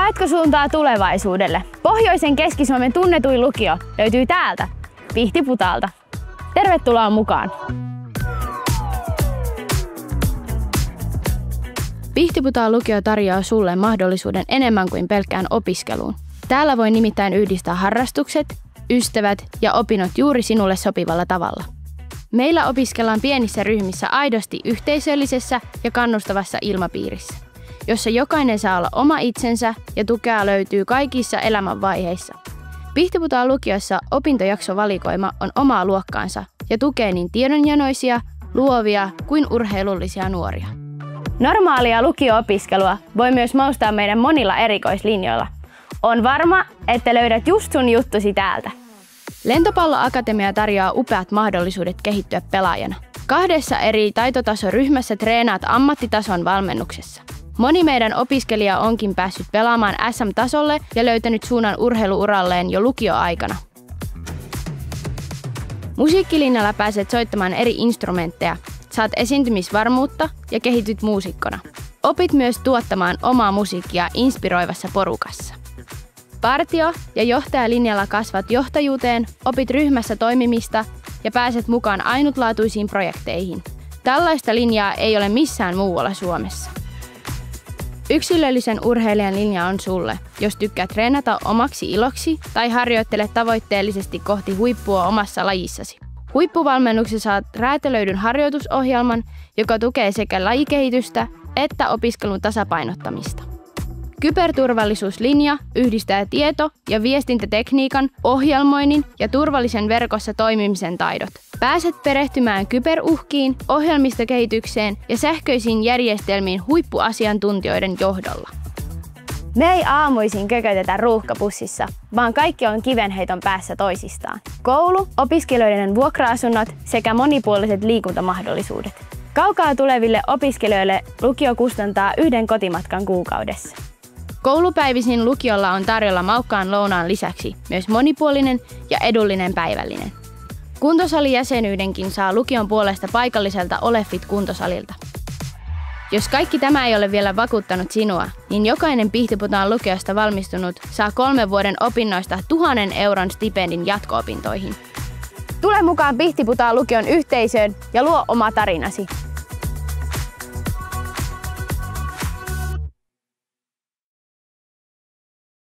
Haetko suuntaa tulevaisuudelle? Pohjoisen Keski-Suomen tunnetuin lukio löytyy täältä, Pihtiputaalta. Tervetuloa mukaan! Pihtiputaan lukio tarjoaa sulle mahdollisuuden enemmän kuin pelkkään opiskeluun. Täällä voi nimittäin yhdistää harrastukset, ystävät ja opinnot juuri sinulle sopivalla tavalla. Meillä opiskellaan pienissä ryhmissä aidosti yhteisöllisessä ja kannustavassa ilmapiirissä, jossa jokainen saa olla oma itsensä ja tukea löytyy kaikissa elämänvaiheissa. Pihtiputaan lukiossa opintojaksovalikoima on omaa luokkaansa ja tukee niin tiedonjanoisia, luovia kuin urheilullisia nuoria. Normaalia lukio-opiskelua voi myös maustaa meidän monilla erikoislinjoilla. On varma, että löydät just sun juttusi täältä. Lentopalloakatemia tarjoaa upeat mahdollisuudet kehittyä pelaajana. 2 eri taitotasoryhmässä treenaat ammattitason valmennuksessa. Moni meidän opiskelija onkin päässyt pelaamaan SM-tasolle ja löytänyt suunnan urheiluuralleen jo lukioaikana. Musiikkilinjalla pääset soittamaan eri instrumentteja, saat esiintymisvarmuutta ja kehityt muusikkona. Opit myös tuottamaan omaa musiikkia inspiroivassa porukassa. Partio- ja johtajalinjalla kasvat johtajuuteen, opit ryhmässä toimimista ja pääset mukaan ainutlaatuisiin projekteihin. Tällaista linjaa ei ole missään muualla Suomessa. Yksilöllisen urheilijan linja on sulle, jos tykkää treenata omaksi iloksi tai harjoittele tavoitteellisesti kohti huippua omassa lajissasi. Huippuvalmennuksessa saat räätälöidyn harjoitusohjelman, joka tukee sekä lajikehitystä että opiskelun tasapainottamista. Kyberturvallisuuslinja yhdistää tieto- ja viestintätekniikan, ohjelmoinnin ja turvallisen verkossa toimimisen taidot. Pääset perehtymään kyberuhkiin, ohjelmistokehitykseen ja sähköisiin järjestelmiin huippuasiantuntijoiden johdolla. Me ei aamuisin kökötetä ruuhkapussissa, vaan kaikki on kivenheiton päässä toisistaan. Koulu, opiskelijoiden vuokra-asunnot sekä monipuoliset liikuntamahdollisuudet. Kaukaa tuleville opiskelijoille lukio kustantaa 1 kotimatkan kuukaudessa. Koulupäivisin lukiolla on tarjolla maukkaan lounaan lisäksi myös monipuolinen ja edullinen päivällinen. Kuntosalijäsenyydenkin saa lukion puolesta paikalliselta Olefit kuntosalilta. Jos kaikki tämä ei ole vielä vakuuttanut sinua, niin jokainen Pihtiputaan lukiosta valmistunut saa 3 vuoden opinnoista 1 000 euron stipendin jatko-opintoihin. Tule mukaan Pihtiputaan lukion yhteisöön ja luo oma tarinasi.